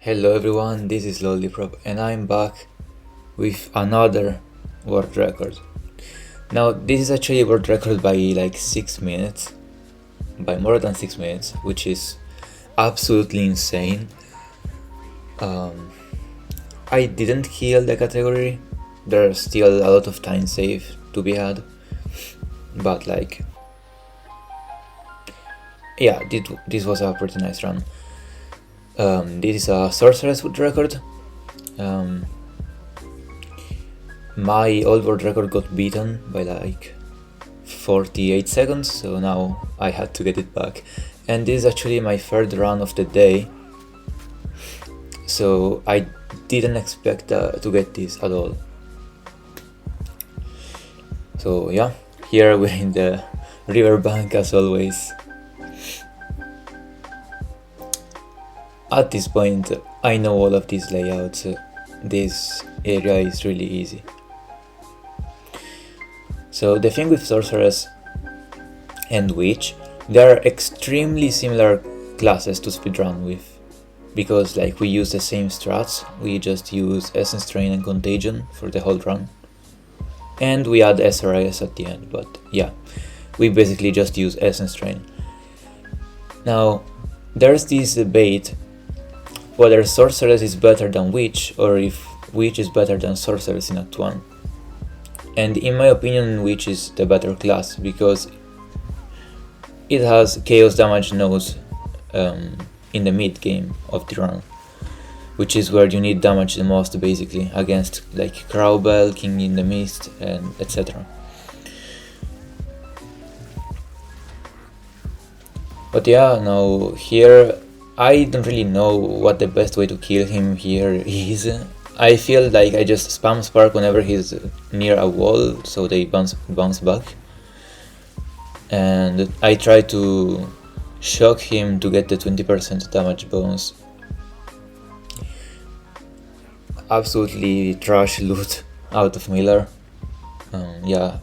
Hello everyone, this is Lollipop and I'm back with another world record. Now this is actually a world record by like 6 minutes, by more than 6 minutes, which is absolutely insane. I didn't kill the category, there's still a lot of time saved to be had, but like, yeah, this was a pretty nice run. This is a Sorceress world record. My old world record got beaten by like 48 seconds, so now I had to get it back. And this is actually my third run of the day, so I didn't expect to get this at all. So yeah, here we're in the Riverbank as always. At this point, I know all of these layouts, this area is really easy. So the thing with Sorceress and Witch, they are extremely similar classes to speedrun with, because like we use the same strats, we just use Essence Drain and Contagion for the whole run. And we add SRS at the end, but yeah, we basically just use Essence Drain. Now, there's this debate whether Sorceress is better than Witch, or if Witch is better than Sorceress in Act 1. And in my opinion, Witch is the better class, because it has Chaos damage nodes in the mid game of the run, which is where you need damage the most basically, against like Crowbell, King in the Mist, and etc. But yeah, now here I don't really know what the best way to kill him here is. I feel like I just spam Spark whenever he's near a wall, so they bounce back. And I try to shock him to get the 20% damage bonus. Absolutely trash loot out of Miller. Yeah,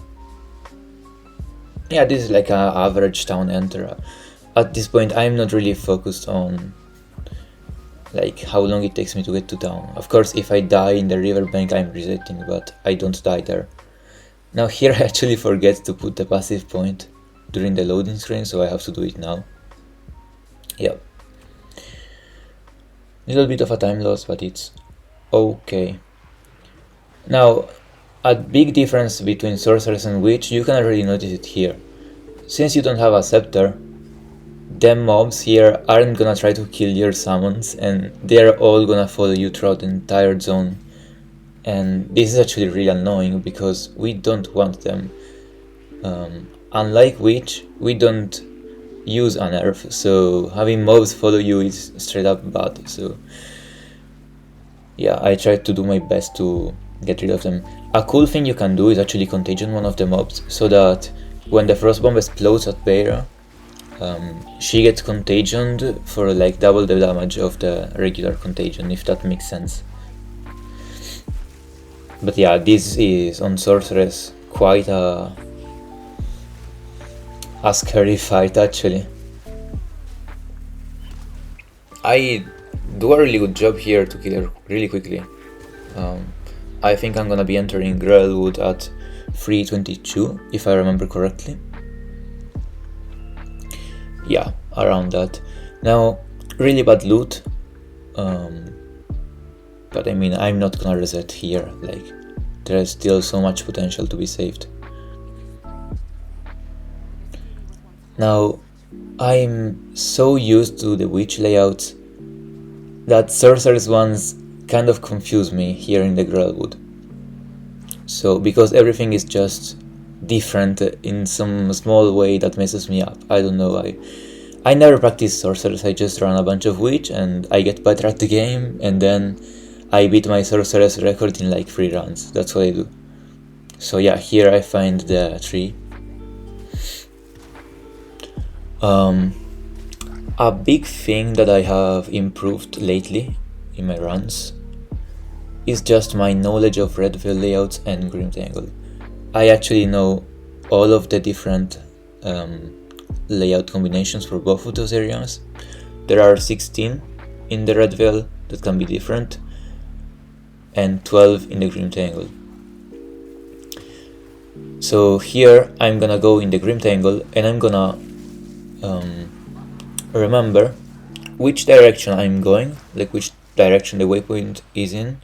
this is like an average town enter. At this point, I'm not really focused on like how long it takes me to get to town. Of course, if I die in the Riverbank, I'm resetting, but I don't die there. Now here I actually forget to put the passive point during the loading screen, so I have to do it now. Yep. Little bit of a time loss, but it's okay. Now, a big difference between Sorceress and Witch, you can already notice it here. Since you don't have a scepter, the mobs here aren't gonna try to kill your summons, and they're all gonna follow you throughout the entire zone. And this is actually really annoying, because we don't want them. Unlike Witch, we don't use a nerf, so having mobs follow you is straight up bad. So yeah, I try to do my best to get rid of them. A cool thing you can do is actually contagion one of the mobs, so that when the frost bomb explodes at Beira, she gets contagioned for like double the damage of the regular contagion, if that makes sense. But yeah, this is on Sorceress quite a scary fight actually. I do a really good job here to kill her really quickly. I think I'm gonna be entering Grelwood at 3:22 if I remember correctly. Yeah, around that. Now, really bad loot, but I mean, I'm not gonna reset here, like, there's still so much potential to be saved. Now, I'm so used to the Witch layouts that Sorceress ones kind of confuse me here in the Grelwood. So, because everything is just different in some small way that messes me up. I don't know, I never practice Sorceress, I just run a bunch of Witch and I get better at the game, and then I beat my Sorceress record in like 3 runs. That's what I do. So yeah, here I find the tree. A big thing that I have improved lately in my runs is just my knowledge of Redveil layouts and Grim Tangle. I actually know all of the different layout combinations for both of those areas. There are 16 in the Redveil, that can be different, and 12 in the Grim Tangle. So here I'm gonna go in the Grim Tangle, and I'm gonna remember which direction I'm going, like which direction the waypoint is in,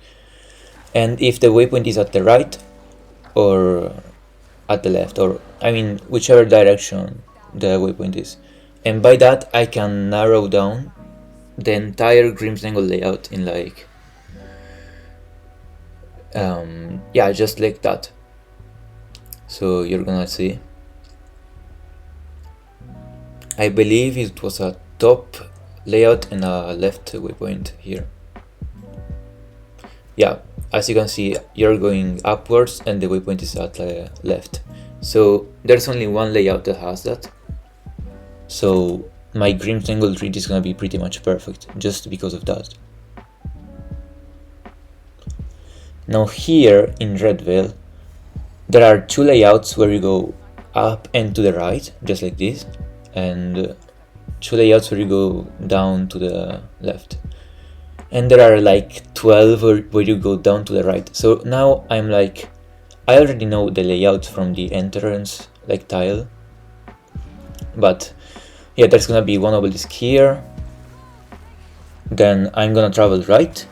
and if the waypoint is at the right or at the left, or I mean whichever direction the waypoint is. And by that I can narrow down the entire Grim Tangle layout in like yeah, just like that. So you're gonna see, I believe it was a top layout and a left waypoint here. Yeah, as you can see, you're going upwards and the waypoint is at the left. So there's only one layout that has that. So my Grim Tangle read is gonna be pretty much perfect just because of that. Now here in Red Veil, there are two layouts where you go up and to the right, just like this, and two layouts where you go down to the left. And there are like 12 where you go down to the right. So now I'm like, I already know the layout from the entrance like tile, but yeah, there's gonna be one obelisk here, then I'm gonna travel right,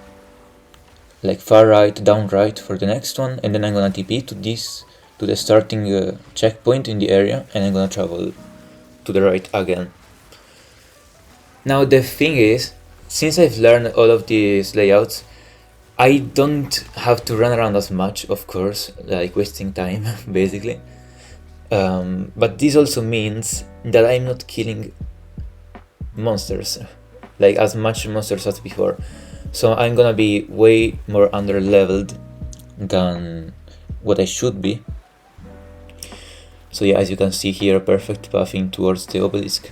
like far right, down right for the next one, and then I'm gonna TP to this, to the starting checkpoint in the area, and I'm gonna travel to the right again. Now the thing is, since I've learned all of these layouts, I don't have to run around as much, of course, like wasting time basically. But this also means that I'm not killing monsters, like as much monsters as before. So I'm gonna be way more under leveled than what I should be. So yeah, as you can see here, perfect pathing towards the obelisk.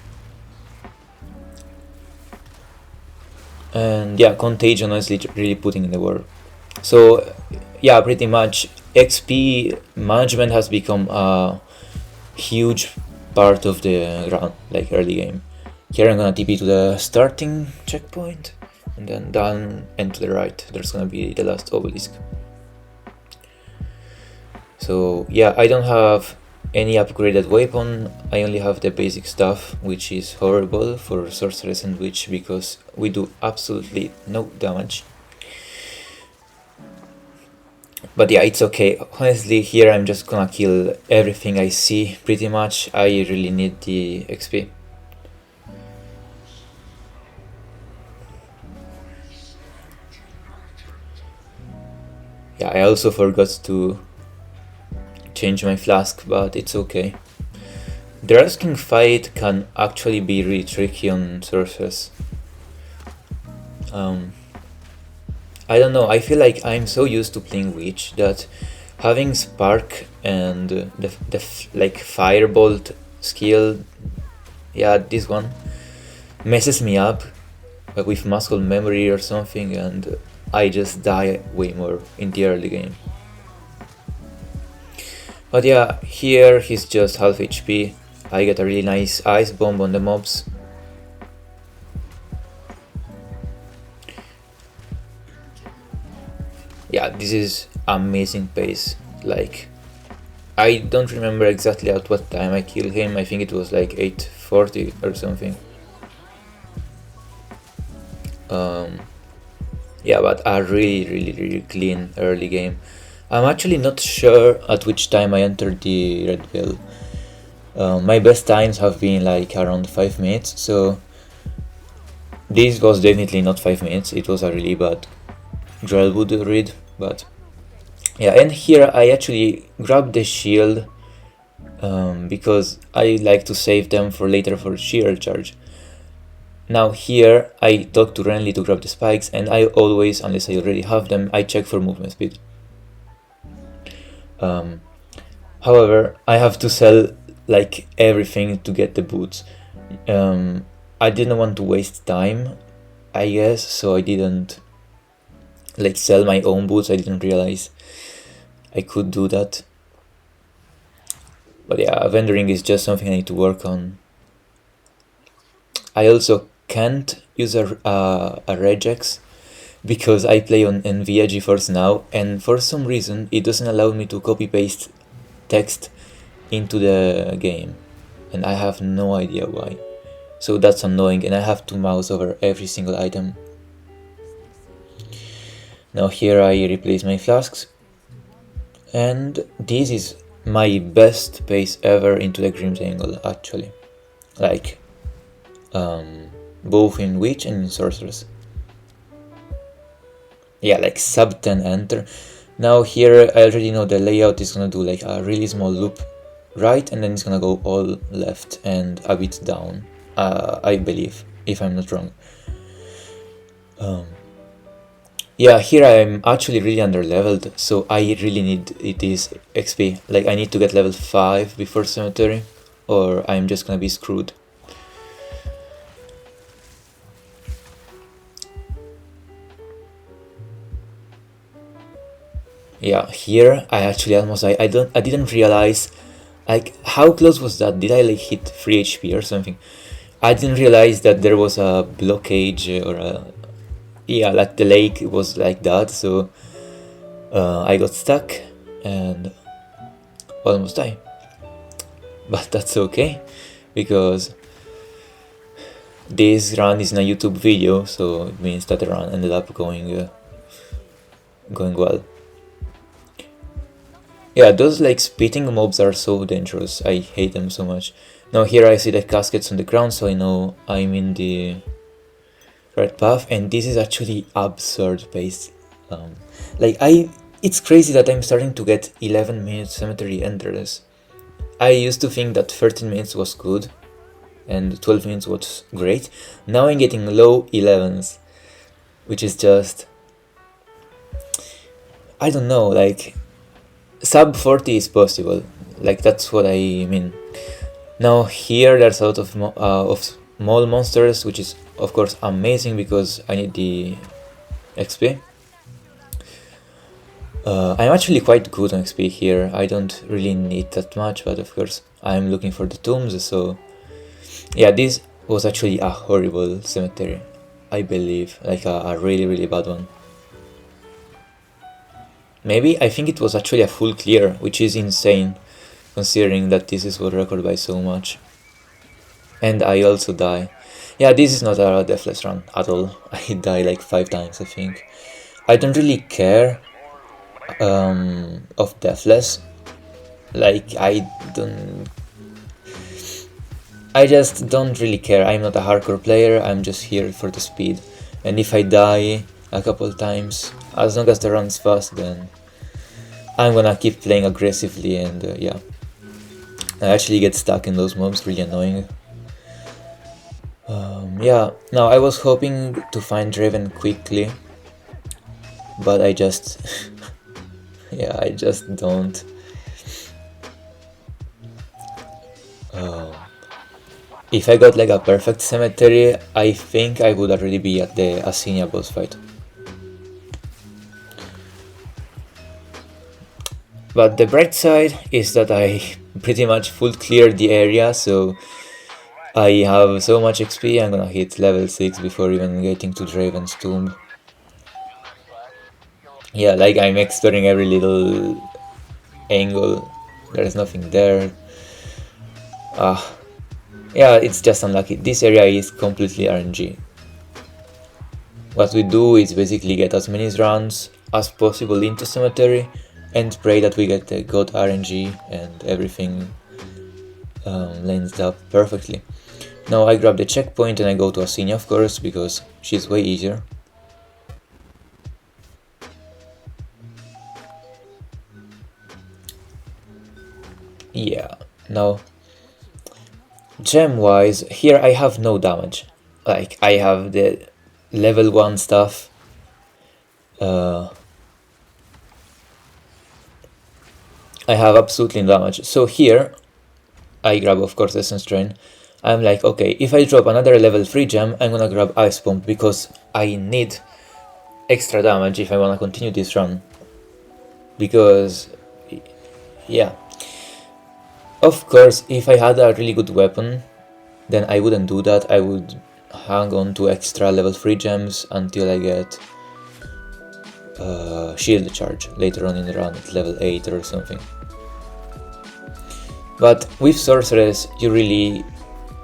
And yeah, Contagion is really putting in the work. So yeah, pretty much XP management has become a huge part of the run, like early game. Here I'm gonna TP to the starting checkpoint, and then down and to the right there's gonna be the last obelisk. So yeah, I don't have any upgraded weapon, I only have the basic stuff, which is horrible for Sorceress and Witch because we do absolutely no damage. But yeah, it's okay. Honestly, here I'm just gonna kill everything I see, pretty much. I really need the XP. Yeah, I also forgot to change my flask, but it's okay. The Rasking fight can actually be really tricky on Sorceress. I don't know, I feel like I'm so used to playing Witch that having Spark and the like Firebolt skill, yeah, this one messes me up with muscle memory or something, and I just die way more in the early game. But yeah, here he's just half HP. I get a really nice ice bomb on the mobs. Yeah, this is amazing pace. Like, I don't remember exactly at what time I killed him. I think it was like 8:40 or something. Yeah, but a really clean early game. I'm actually not sure at which time I entered the Red Veil. My best times have been like around 5 minutes, so this was definitely not 5 minutes. It was a really bad Grelwood read, but yeah. And here I actually grabbed the shield because I like to save them for later for sheer charge. Now here I talk to Renly to grab the spikes, and I always, unless I already have them, I check for movement speed. However, I have to sell like everything to get the boots. I didn't want to waste time, I guess, so I didn't like sell my own boots. I didn't realize I could do that. But yeah, vendoring is just something I need to work on. I also can't use a regex because I play on NVIDIA GeForce Now, and for some reason it doesn't allow me to copy paste text into the game, and I have no idea why. So that's annoying, and I have to mouse over every single item. Now here I replace my flasks, and this is my best pace ever into the Grim Tangle, actually. Like, both in Witch and in Sorceress. Yeah, like sub 10 enter. Now here I already know the layout is gonna do like a really small loop right, and then it's gonna go all left and a bit down, I believe, if I'm not wrong. Yeah, here I'm actually really under leveled, so I really need this XP. Like, I need to get level 5 before Cemetery, or I'm just gonna be screwed. Yeah, here I actually almost I didn't realize, like, how close was that? Did I like hit 3 HP or something? I didn't realize that there was a blockage or a, yeah, like the lake was like that, so I got stuck and almost died. But that's okay, because this run is in a YouTube video, so it means that the run ended up going well. Yeah, those like spitting mobs are so dangerous. I hate them so much. Now here I see the caskets on the ground, so I know I'm in the right path, and this is actually absurd pace. It's crazy that I'm starting to get 11 minutes cemetery endless. I used to think that 13 minutes was good and 12 minutes was great. Now I'm getting low 11s, which is just, I don't know, like, sub 40 is possible, like, that's what I mean. Now here there's a lot of small monsters, which is of course amazing because I need the XP. I'm actually quite good on XP here. I don't really need that much, but of course I'm looking for the tombs, so yeah, this was actually a horrible cemetery, I believe, like a really bad one. Maybe, I think it was actually a full clear, which is insane, considering that this is world record by so much. And I also die. Yeah, this is not a deathless run at all. I die like 5 times, I think. I don't really care of deathless. Like, I just don't really care. I'm not a hardcore player, I'm just here for the speed. And if I die a couple times, as long as the run's fast, then I'm gonna keep playing aggressively, and yeah. I actually get stuck in those mobs, really annoying. Yeah, now I was hoping to find Draven quickly, but I just yeah, I just don't. If I got like a perfect cemetery, I think I would already be at the Asinia boss fight. But the bright side is that I pretty much full cleared the area, so I have so much XP. I'm gonna hit level 6 before even getting to Draven's tomb. Yeah, like, I'm exploring every little angle. There's nothing there. Yeah, it's just unlucky. This area is completely RNG. What we do is basically get as many rounds as possible into cemetery and pray that we get the god RNG and everything lines up perfectly. Now I grab the checkpoint and I go to Asinia, of course, because she's way easier. Yeah, now gem wise, here I have no damage. Like, I have the level 1 stuff. I have absolutely no damage. So here I grab, of course, Essence Drain. I'm like, okay, if I drop another level 3 gem, I'm gonna grab Ice Pump because I need extra damage if I wanna continue this run. Because, yeah. Of course, if I had a really good weapon, then I wouldn't do that. I would hang on to extra level 3 gems until I get shield charge later on in the run at level 8 or something. But with Sorceress you really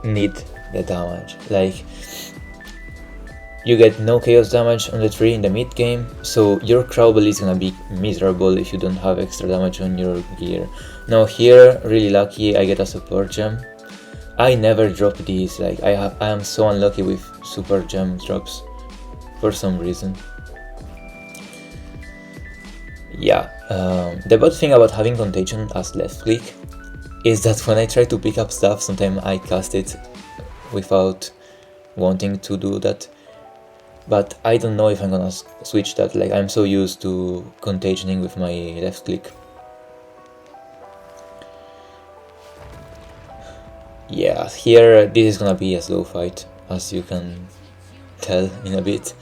need the damage, like you get no chaos damage on the tree in the mid game, so your Crowbell is gonna be miserable if you don't have extra damage on your gear. Now here, really lucky, I get a support gem. I never drop these, like I am so unlucky with super gem drops for some reason. Yeah, the bad thing about having Contagion as left click is that when I try to pick up stuff, sometimes I cast it without wanting to do that. But I don't know if I'm gonna switch that, like I'm so used to contagioning with my left click. Yeah, here this is gonna be a slow fight, as you can tell in a bit.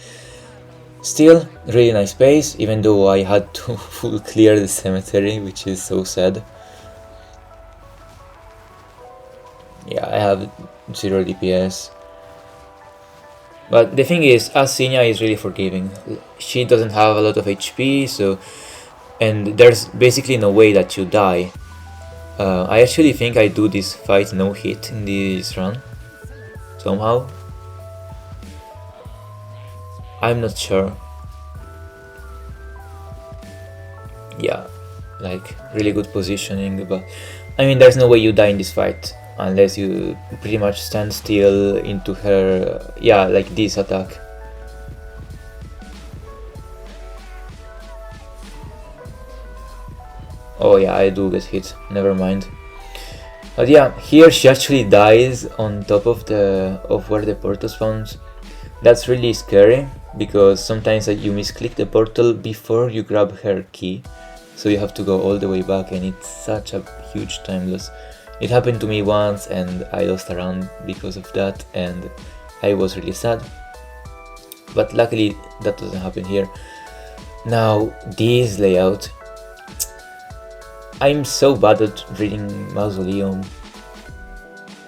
Still, really nice pace, even though I had to full clear the cemetery, which is so sad. Yeah, I have 0 DPS. But the thing is, Asinia is really forgiving. She doesn't have a lot of HP, so and there's basically no way that you die. I actually think I do this fight no hit in this run, somehow. I'm not sure. Yeah, like really good positioning, but I mean there's no way you die in this fight unless you pretty much stand still into her, yeah, like this attack. Oh yeah, I do get hit, never mind. But yeah, here she actually dies on top of where the portal spawns. That's really scary, because sometimes you misclick the portal before you grab her key, so you have to go all the way back, and it's such a huge time loss. It happened to me once and I lost a round because of that, and I was really sad. But luckily that doesn't happen here. Now this layout, I'm so bad at reading Mausoleum.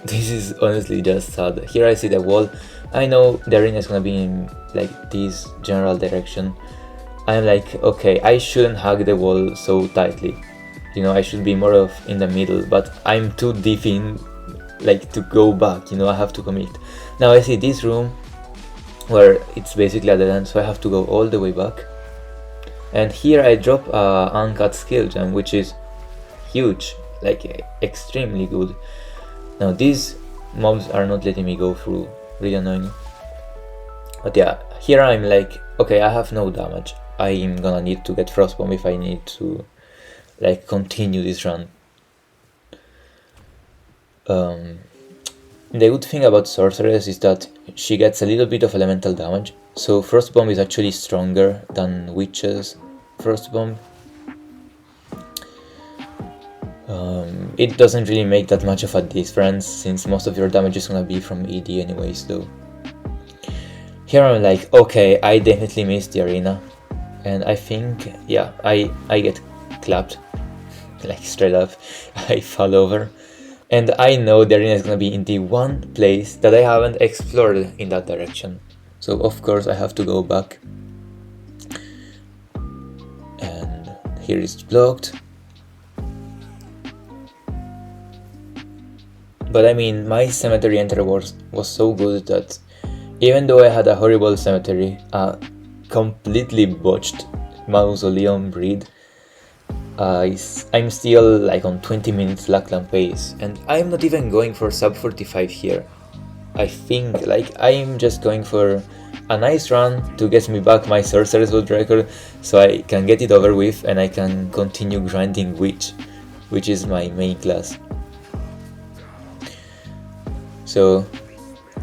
This is honestly just sad. Here I see the wall. I know the arena is gonna be in like this general direction. I'm like, okay, I shouldn't hug the wall so tightly. You know, I should be more of in the middle, but I'm too deep in, like, to go back, you know, I have to commit. Now I see this room where it's basically at the end, so I have to go all the way back. And here I drop a uncut skill gem, which is huge, like extremely good. Now these mobs are not letting me go through, really annoying. But yeah, here I'm like, okay, I have no damage. I'm gonna need to get Frostbomb if I need to like continue this run. The good thing about Sorceress is that she gets a little bit of elemental damage, so Frostbomb is actually stronger than Witch's Frostbomb. It doesn't really make that much of a difference, since most of your damage is gonna be from ED anyways though. Here I'm like, okay, I definitely missed the arena, and I think, yeah, I get clapped, like straight up. I fall over, and I know the arena is gonna be in the one place that I haven't explored in that direction, so of course I have to go back. And here it's blocked. But I mean, my cemetery enter was so good that even though I had a horrible cemetery, a completely botched Mausoleum breed, I'm still like on 20 minutes Lackland pace, and I'm not even going for sub 45 here. I think like I'm just going for a nice run to get me back my Sorceress world record, so I can get it over with and I can continue grinding Witch, which is my main class. So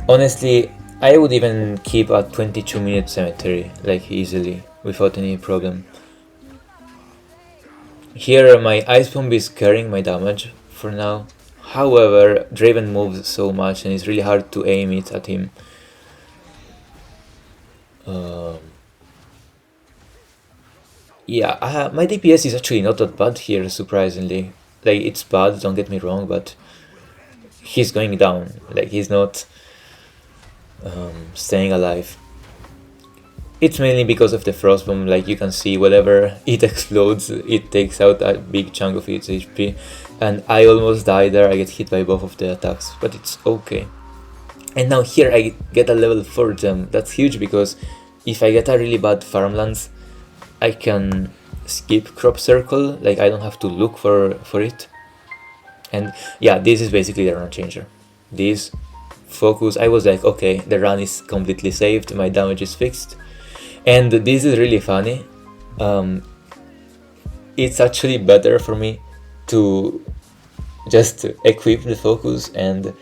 honestly, I would even keep a 22-minute cemetery, like easily, without any problem. Here my Ice Bomb is carrying my damage for now. However, Draven moves so much and it's really hard to aim it at him. Yeah, my DPS is actually not that bad here, surprisingly. Like, it's bad, don't get me wrong, but he's going down. Like, he's not staying alive. It's mainly because of the frostbomb. Like you can see, whenever it explodes, it takes out a big chunk of its HP, and I almost die there. I get hit by both of the attacks, but it's okay. And now here I get a level 4 gem. That's huge, because if I get a really bad farmlands, I can skip crop circle. Like I don't have to look for it. And yeah, this is basically the run changer. This focus, I was like, okay, the run is completely saved, my damage is fixed. And this is really funny. It's actually better for me to just equip the focus and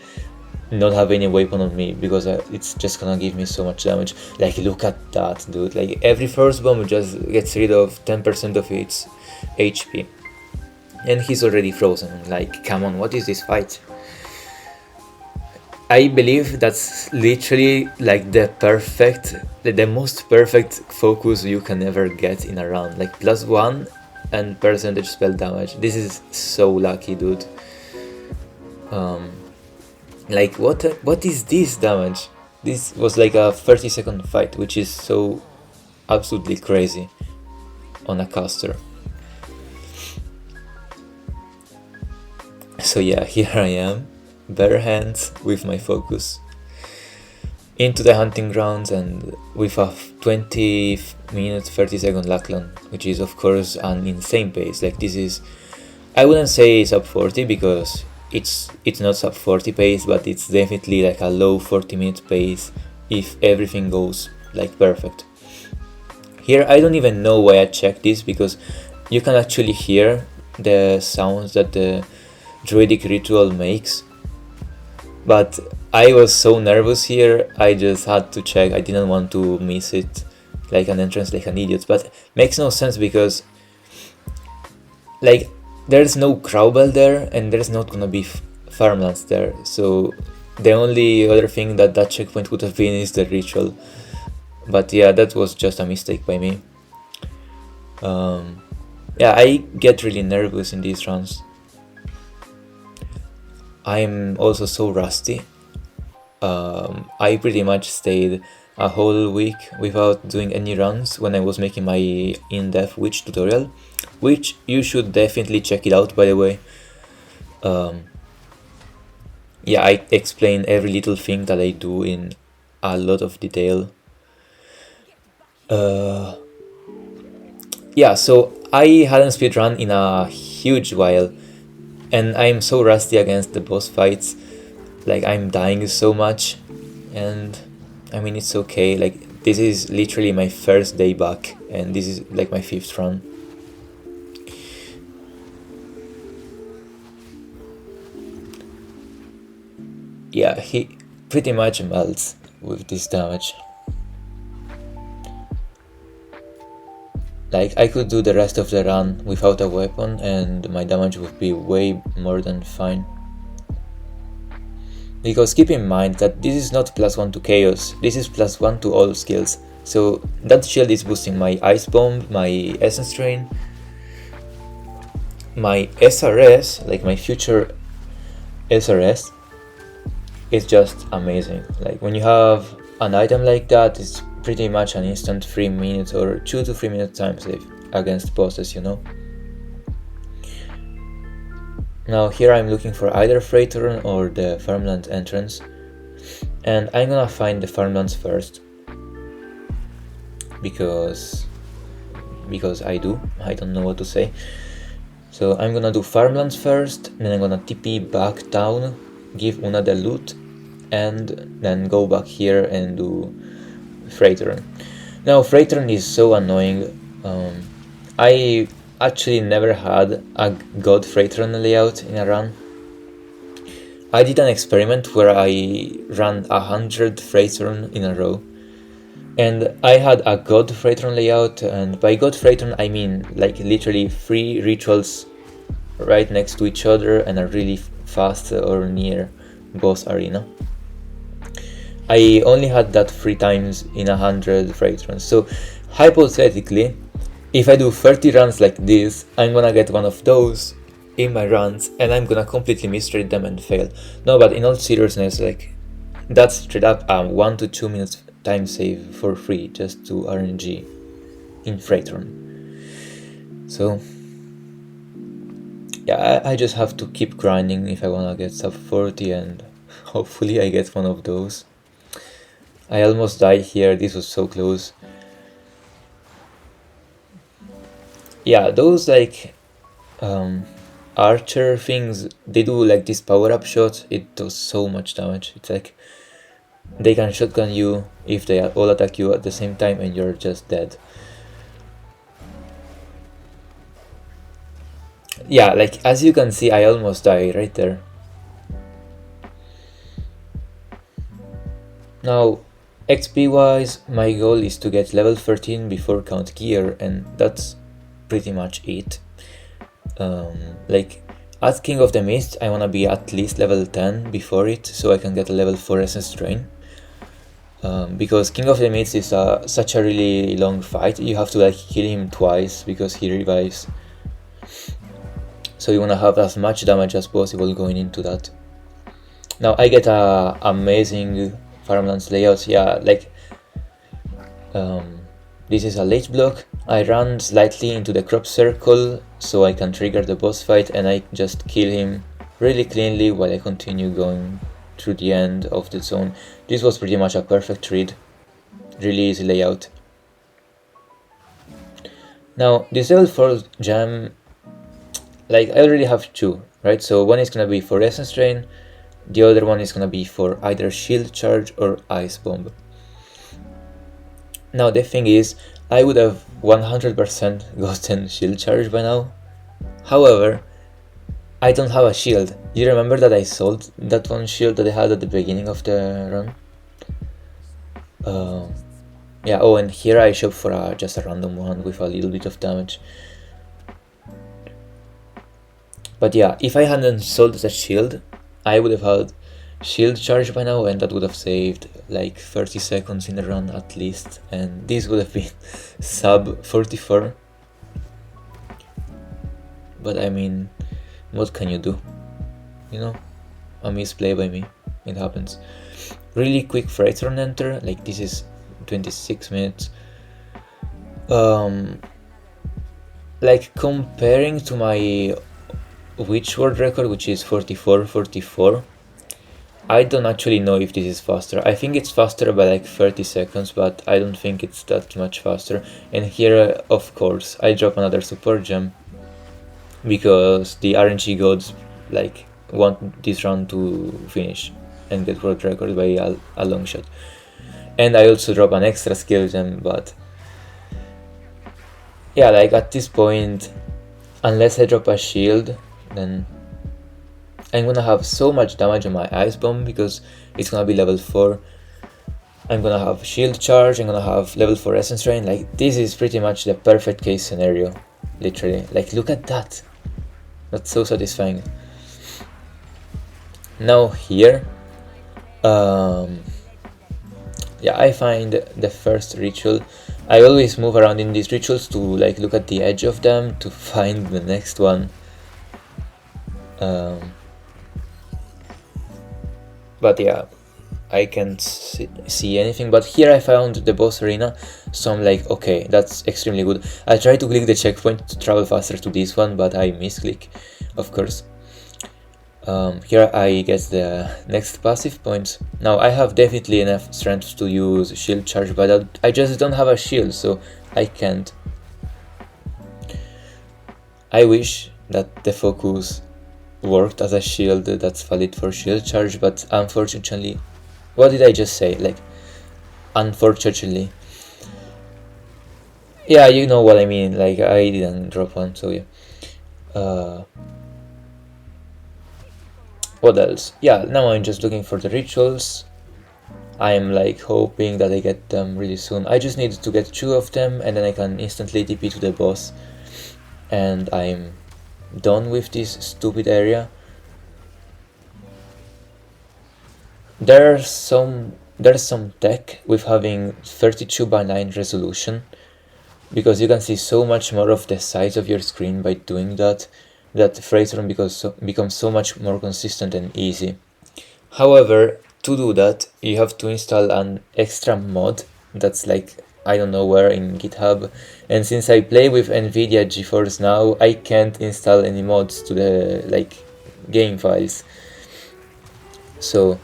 not have any weapon on me, because it's just gonna give me so much damage. Like look at that, dude. Like every first bomb just gets rid of 10% of its HP. And he's already frozen. Like, come on, what is this fight? I believe that's literally like the most perfect focus you can ever get in a round. Like +1 and percentage spell damage. This is so lucky, dude. Like what is this damage? This was like a 30-second fight, which is so absolutely crazy on a caster. So yeah, here I am, bare hands with my focus into the hunting grounds, and with a 20-minute 30-second Lackland, which is of course an insane pace. Like this is, I wouldn't say sub 40, because it's not sub 40 pace, but it's definitely like a low 40-minute pace if everything goes like perfect. Here I don't even know why I checked this, because you can actually hear the sounds that the druidic ritual makes, but I was so nervous here, I just had to check. I didn't want to miss it like an entrance like an idiot, but makes no sense, because like there's no Crowbell there and there's not gonna be farmlands there, so the only other thing that checkpoint would have been is the ritual. But yeah, that was just a mistake by me. Yeah, I get really nervous in these runs. I'm also so rusty. I pretty much stayed a whole week without doing any runs when I was making my in-depth witch tutorial, which you should definitely check it out, by the way. Yeah, I explain every little thing that I do in a lot of detail. Yeah, so I hadn't speedrun in a huge while, and I'm so rusty against the boss fights. Like I'm dying so much, and I mean it's okay. Like this is literally my first day back, and this is like my 5th run. Yeah, he pretty much melts with this damage. Like I could do the rest of the run without a weapon and my damage would be way more than fine. Because keep in mind that this is not +1 to chaos, this is +1 to all skills. So that shield is boosting my Ice Bomb, my Essence Drain, my SRS, like my future SRS, is just amazing. Like when you have an item like that, it's pretty much an instant 3 minutes or 2 to 3 minute time save against bosses, you know. Now here I'm looking for either Freythorn or the farmland entrance, and I'm gonna find the farmlands first because I don't know what to say. So I'm gonna do farmlands first, then I'm gonna TP back down, give Una the loot, and then go back here and do Freythorn. Now Freythorn is so annoying. I actually never had a God Freythorn layout in a run. I did an experiment where I ran 100 Freythorn in a row, and I had a God Freythorn layout, and by God Freythorn I mean like literally 3 rituals right next to each other and a really fast or near boss arena. I only had that 3 times in 100 Freythorns, so hypothetically, if I do 30 runs like this, I'm gonna get one of those in my runs and I'm gonna completely misread them and fail. No, but in all seriousness, like that's straight up a 1 to 2 minutes time save for free just to RNG in Freythorn. So yeah, I just have to keep grinding if I wanna get sub 40, and hopefully I get one of those. I almost died here, this was so close. Yeah, those like archer things, they do like this power-up shot, it does so much damage. It's like they can shotgun you if they all attack you at the same time and you're just dead. Yeah, like as you can see, I almost died right there. Now, XP wise, my goal is to get level 13 before count gear, and that's pretty much it. Like at King of the Mist, I wanna be at least level 10 before it, so I can get a level 4 Essence Drain. Because King of the Mist is such a really long fight, you have to like kill him twice because he revives. So you wanna have as much damage as possible going into that. Now I get a amazing farmlands layout. Yeah, like this is a late block. I run slightly into the crop circle so I can trigger the boss fight, and I just kill him really cleanly while I continue going through the end of the zone. This was pretty much a perfect read, really easy layout. Now this level 4 gem, like I already have two, right? So one is gonna be for Essence Drain, the other one is gonna be for either Shield Charge or Ice Bomb. Now the thing is, I would have 100% gotten Shield Charge by now. However, I don't have a shield. You remember that I sold that one shield that I had at the beginning of the run? Yeah, oh, and here I shop for just a random one with a little bit of damage. But yeah, if I hadn't sold that shield, I would have had Shield Charge by now, and that would have saved like 30 seconds in the run at least, and this would have been sub 44. But I mean, what can you do? You know, a misplay by me, it happens. Really quick Freythorn enter, like this is 26 minutes. Like comparing to my Witch world record, which is 44:44, I don't actually know if this is faster. I think it's faster by like 30 seconds, but I don't think it's that much faster. And here, of course, I drop another support gem because the RNG gods like want this round to finish and get world record by a long shot. And I also drop an extra skill gem, but yeah, like at this point, unless I drop a shield, then I'm gonna have so much damage on my Ice Bomb because it's gonna be level 4. I'm gonna have Shield Charge, I'm gonna have level 4 Essence Drain. Like this is pretty much the perfect case scenario, literally. Like look at that, that's so satisfying. Now here, yeah, I find the first ritual. I always move around in these rituals to like look at the edge of them to find the next one. But yeah, I can't see anything. But here I found the boss arena, so I'm like, okay, that's extremely good. I tried to click the checkpoint to travel faster to this one, but I misclick, of course. Here I get the next passive points. Now I have definitely enough strength to use Shield Charge, but I just don't have a shield, so I can't. I wish that the focus worked as a shield that's valid for Shield Charge, but unfortunately, what did I just say? Like, unfortunately. Yeah, you know what I mean, like I didn't drop one, so yeah. What else? Yeah, now I'm just looking for the rituals. I'm like hoping that I get them really soon. I just need to get 2 of them and then I can instantly TP to the boss. And I'm done with this stupid area. There's some tech with having 32:9 resolution, because you can see so much more of the size of your screen by doing that Freythorn becomes so much more consistent and easy. However, to do that, you have to install an extra mod that's like, I don't know where in GitHub, and since I play with NVIDIA GeForce now, I can't install any mods to the like game files. So,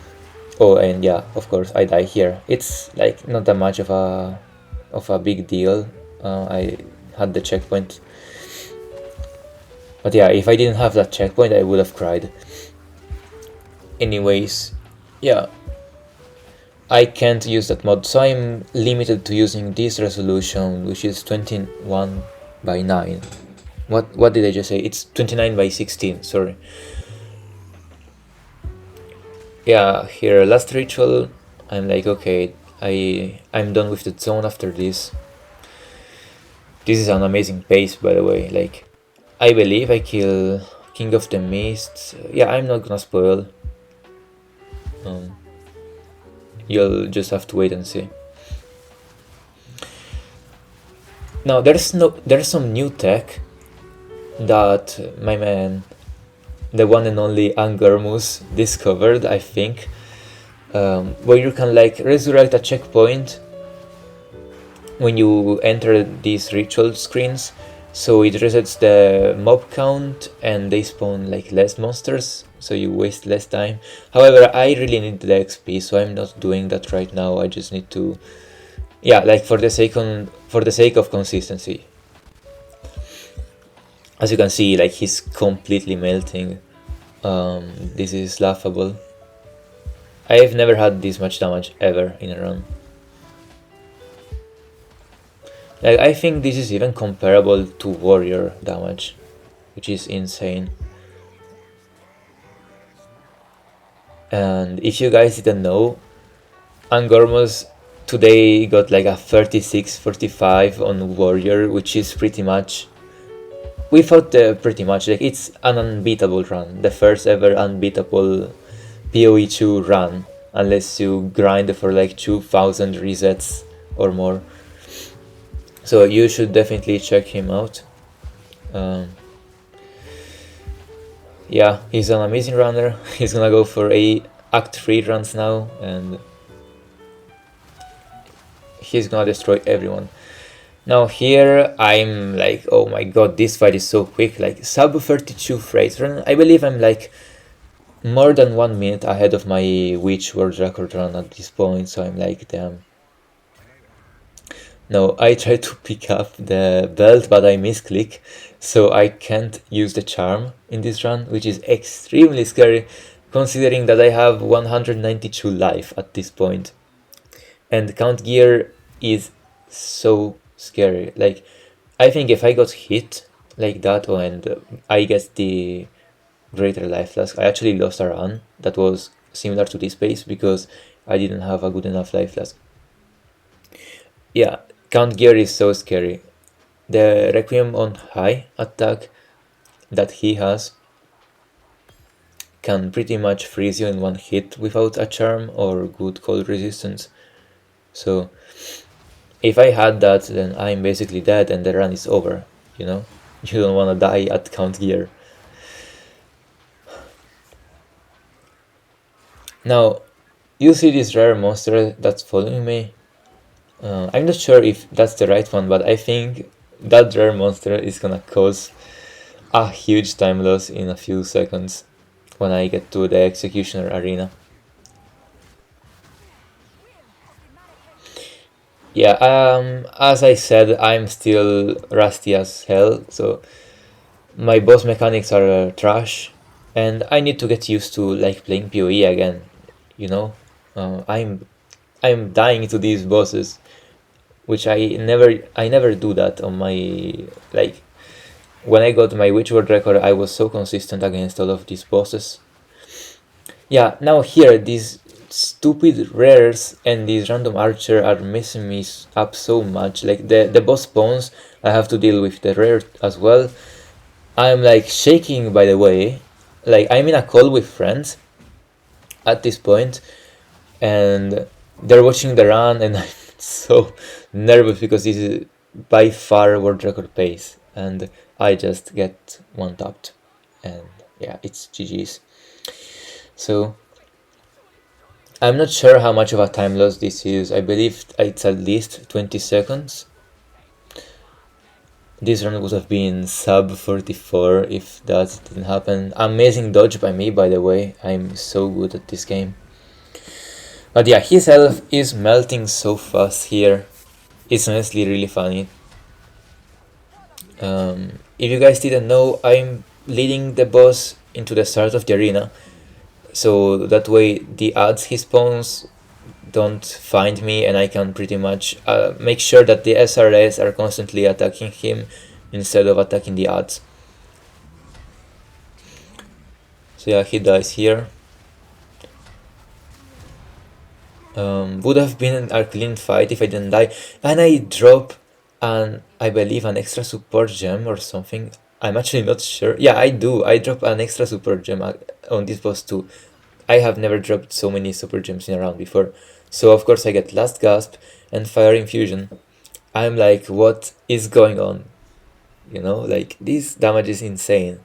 oh, and yeah, of course I die here. It's like not that much of a big deal. I had the checkpoint, but yeah, if I didn't have that checkpoint, I would have cried. Anyways, yeah, I can't use that mod, so I'm limited to using this resolution, which is 21 by 9. What did I just say? It's 29 by 16, sorry. Yeah, here, last ritual, I'm like, okay, I'm done with the zone after this. This is an amazing pace, by the way, like, I believe I kill King of the Mist. Yeah, I'm not gonna spoil. You'll just have to wait and see. Now there's some new tech that my man, the one and only Angurmus, discovered, I think, where you can like resurrect a checkpoint when you enter these ritual screens, so it resets the mob count and they spawn like less monsters, so you waste less time. However, I really need the XP, so I'm not doing that right now. I just need to, yeah, like for the sake of consistency. As you can see, like he's completely melting. This is laughable. I've never had this much damage ever in a run. Like, I think this is even comparable to warrior damage, which is insane. And if you guys didn't know, Angormos today got like a 36-45 on warrior, which is pretty much, we thought pretty much, like it's an unbeatable run, the first ever unbeatable PoE2 run, unless you grind for like 2000 resets or more. So you should definitely check him out. Yeah, he's an amazing runner. He's gonna go for Act 3 runs now, and he's gonna destroy everyone. Now here I'm like, oh my god, this fight is so quick, like sub 32 Freythorn. I believe I'm like more than 1 minute ahead of my Witch world record run at this point, so I'm like, damn. No, I tried to pick up the belt, but I misclick, so I can't use the charm in this run, which is extremely scary, considering that I have 192 life at this point. And count gear is so scary. Like, I think if I got hit like that, and I get the greater life flask, I actually lost a run that was similar to this pace because I didn't have a good enough life flask. Yeah, count gear is so scary. The Requiem on high attack that he has can pretty much freeze you in one hit without a charm or good cold resistance. So if I had that, then I'm basically dead and the run is over, you know? You don't want to die at count gear. Now, you see this rare monster that's following me? I'm not sure if that's the right one, but I think that rare monster is gonna cause a huge time loss in a few seconds when I get to the Executioner arena. Yeah, as I said, I'm still rusty as hell, so my boss mechanics are trash, and I need to get used to like playing PoE again, you know? I'm dying to these bosses, which I never do that on my, like, when I got my Witch World record, I was so consistent against all of these bosses. Yeah, now here, these stupid rares and these random archer are messing me up so much. Like, the boss spawns, I have to deal with the rare as well. I'm like shaking, by the way. Like, I'm in a call with friends at this point, and they're watching the run, and I'm so nervous because this is by far world record pace, and I just get one tapped, and yeah, it's GG's. So I'm not sure how much of a time loss this is. I believe it's at least 20 seconds. This run would have been sub 44 if that didn't happen. Amazing dodge by me, by the way. I'm so good at this game. But yeah, his health is melting so fast here. It's honestly really funny. If you guys didn't know, I'm leading the boss into the start of the arena. So that way the ads he spawns don't find me, and I can pretty much make sure that the SRS are constantly attacking him instead of attacking the ads. So yeah, he dies here. Would have been a clean fight if I didn't die, and I drop I believe an extra support gem or something. I'm actually not sure. Yeah, I do. I drop an extra support gem on this boss too. I have never dropped so many super gems in a round before. So of course I get Last Gasp and Fire Infusion. I'm like, what is going on? You know, like, this damage is insane.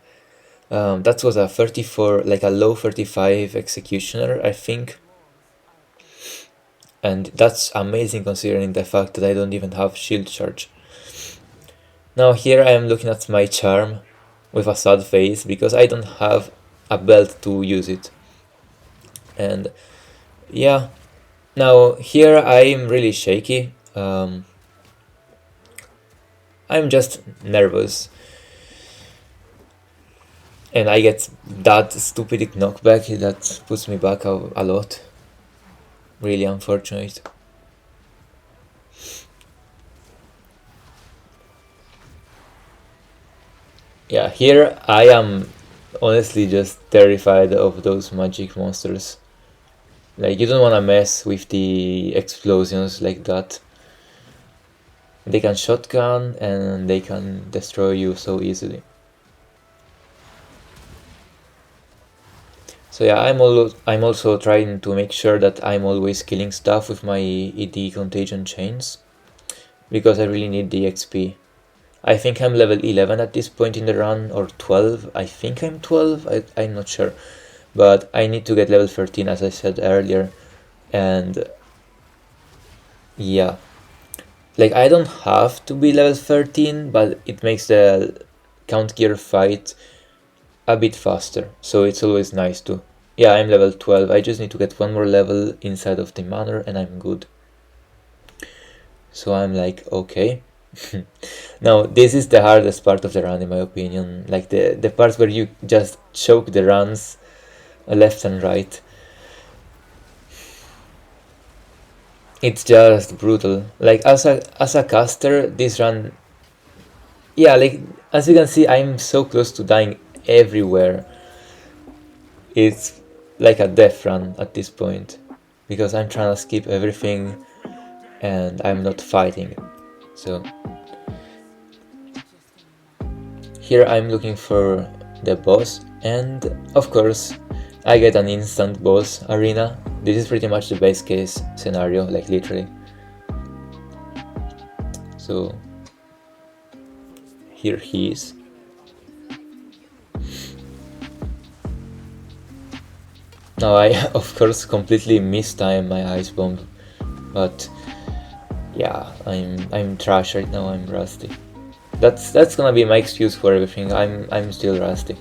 That was a 34, like a low 35 Executioner, I think. And that's amazing considering the fact that I don't even have shield charge. Now here I am looking at my charm with a sad face because I don't have a belt to use it. And yeah, now here I'm really shaky. I'm just nervous. And I get that stupid knockback that puts me back a lot. Really unfortunate. Yeah, here I am honestly just terrified of those magic monsters. Like, you don't want to mess with the explosions like that. They can shotgun and they can destroy you so easily. So yeah, I'm also trying to make sure that I'm always killing stuff with my ED Contagion Chains, because I really need the XP. I think I'm level 11 at this point in the run, or 12. I think I'm 12, I'm not sure. But I need to get level 13, as I said earlier. And yeah, like, I don't have to be level 13, but it makes the count gear fight a bit faster, so it's always nice to. Yeah, I'm level 12, I just need to get one more level inside of the manor and I'm good. So I'm like, okay. Now, this is the hardest part of the run in my opinion, like the part where you just choke the runs left and right. It's just brutal. Like, as a caster, this run, yeah, like, as you can see, I'm so close to dying everywhere. It's like a death run at this point, because I'm trying to skip everything and I'm not fighting. So here I'm looking for the boss, and of course I get an instant boss arena. This is pretty much the base case scenario, like, literally. So here he is. Now I of course completely mistimed my ice bomb, but yeah, I'm trash right now. I'm rusty. That's gonna be my excuse for everything. I'm still rusty.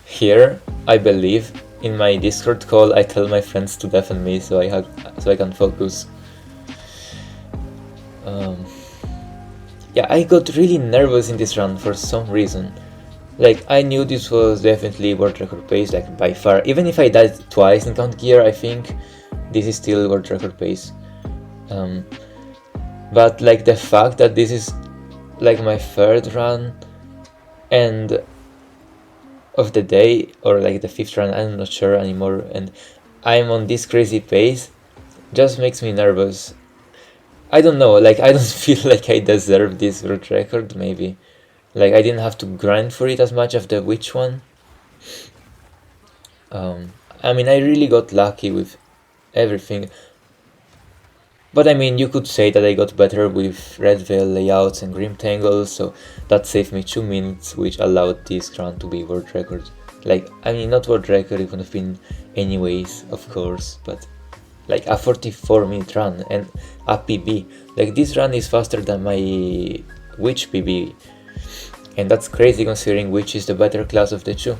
Here, I believe, in my Discord call, I tell my friends to deafen me so I can focus. Yeah, I got really nervous in this run for some reason. Like, I knew this was definitely world record pace, like, by far. Even if I died twice in count gear, I think this is still world record pace. But like, the fact that this is like my third run and of the day, or like the fifth run, I'm not sure anymore, and I'm on this crazy pace, just makes me nervous. I don't know, like, I don't feel like I deserve this world record, maybe. Like, I didn't have to grind for it as much as the witch one. I mean, I really got lucky with everything. But I mean, you could say that I got better with Red Veil layouts and Grim Tangle, so that saved me 2 minutes, which allowed this run to be world record. Like, I mean, not world record, it would have been anyways, of course, but like a 44-minute run and a PB. Like, this run is faster than my Witch PB, and that's crazy considering Witch is the better class of the two.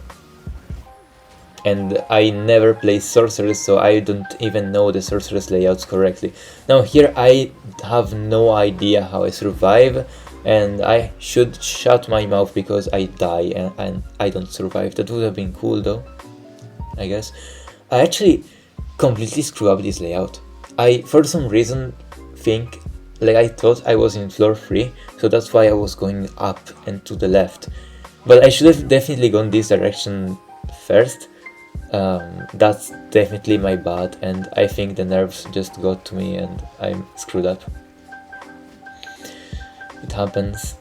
And I never play Sorceress, so I don't even know the Sorceress layouts correctly. Now here I have no idea how I survive, and I should shut my mouth because I die and I don't survive. That would have been cool though, I guess. I actually completely screw up this layout. I, for some reason, think, like, I thought I was in floor 3, so that's why I was going up and to the left. But I should have definitely gone this direction first. That's definitely my bad, and I think the nerves just got to me and I'm screwed up. It happens.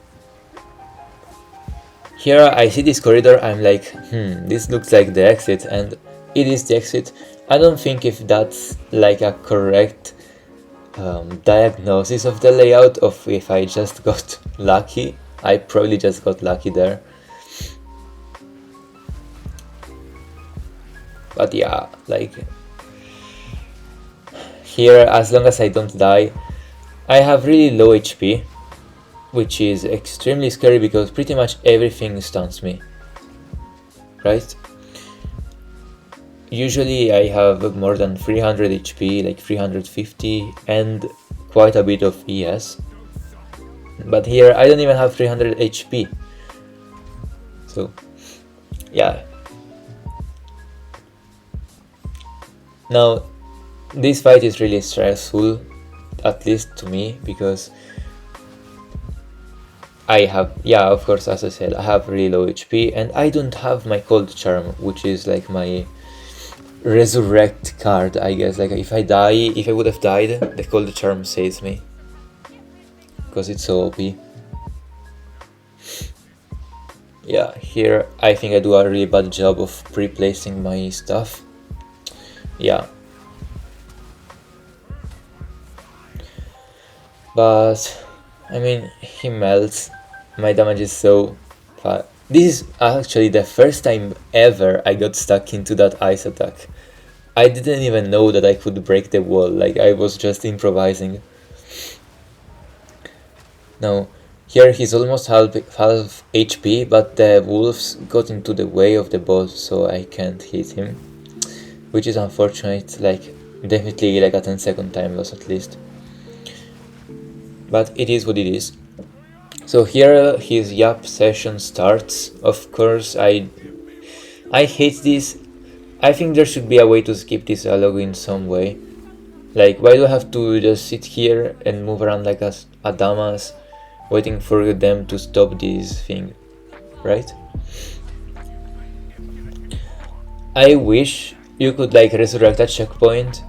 Here I see this corridor, I'm like, this looks like the exit, and it is the exit. I don't think if that's like a correct diagnosis of the layout, of if I just got lucky. I probably just got lucky there. But yeah, like, here, as long as I don't die, I have really low HP, which is extremely scary because pretty much everything stuns me, right? Usually I have more than 300 HP, like 350, and quite a bit of ES. But here I don't even have 300 HP. So, yeah. Now, this fight is really stressful, at least to me, because I have, yeah, of course, as I said, I have really low HP, and I don't have my Cold Charm, which is like my resurrect card, I guess. Like, if I die, if I would have died, the Cold Charm saves me, because it's so OP. Yeah, here I think I do a really bad job of pre-placing my stuff. Yeah, but I mean, he melts. My damage is so fast. This is actually the first time ever I got stuck into that ice attack. I didn't even know that I could break the wall, like I was just improvising. Now, here he's almost half HP, but the wolves got into the way of the boss, so I can't hit him. Which is unfortunate, like, definitely like a 10-second time loss at least. But it is what it is. So here his Yap session starts. Of course, I hate this. I think there should be a way to skip this dialogue in some way. Like, why do I have to just sit here and move around like a dumbass, waiting for them to stop this thing, right? I wish you could like resurrect a checkpoint,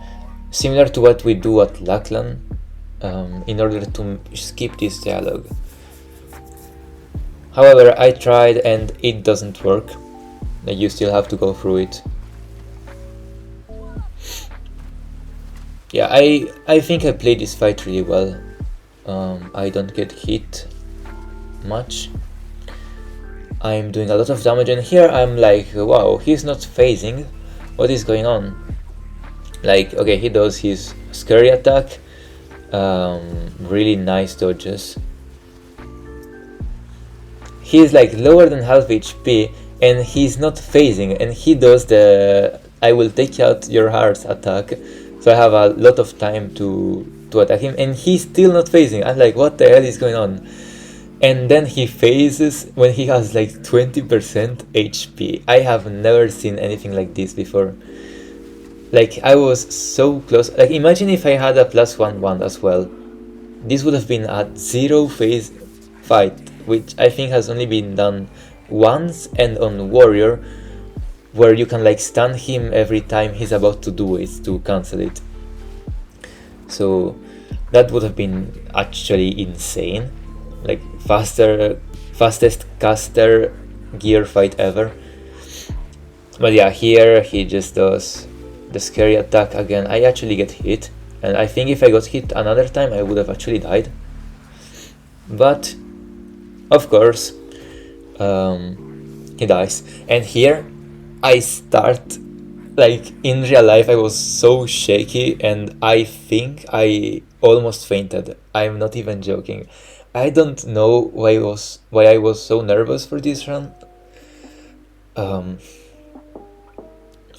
similar to what we do at Laklan, in order to skip this dialogue. However, I tried and it doesn't work. Like, you still have to go through it. Yeah, I think I played this fight really well. I don't get hit much. I'm doing a lot of damage, and here I'm like, wow, he's not phasing. What is going on? Like, okay, he does his scary attack. Really nice dodges. He's like lower than half HP, and he's not phasing, and he does the I will take out your heart attack. So I have a lot of time to attack him, and he's still not phasing. I'm like, what the hell is going on? And then he phases when he has like 20% HP. I have never seen anything like this before. Like, I was so close. Like, imagine if I had a +1/1 as well. This would have been a 0 phase fight, which I think has only been done once, and on Warrior, where you can like stun him every time he's about to do it to cancel it. So that would have been actually insane. Like, fastest caster gear fight ever. But yeah, here he just does the scary attack again. I actually get hit, And I think if I got hit another time, I would have actually died. But, of course, he dies. And here, I start, like, in real life, I was so shaky, and I think I almost fainted. I'm not even joking. I don't know why I was so nervous for this run. I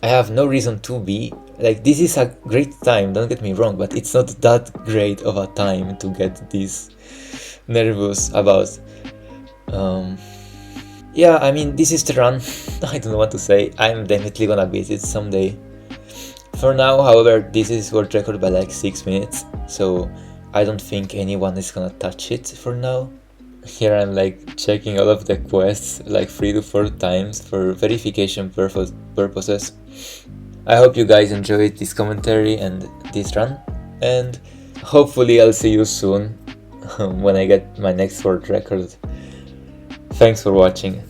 have no reason to be. Like, this is a great time, don't get me wrong, but it's not that great of a time to get this nervous about. Yeah, I mean, this is the run. I don't know what to say. I'm definitely gonna beat it someday. For now, however, this is world record by like 6 minutes, so I don't think anyone is gonna touch it for now. Here I'm like checking all of the quests like 3 to 4 times for verification purposes. I hope you guys enjoyed this commentary and this run, and hopefully I'll see you soon when I get my next world record. Thanks for watching.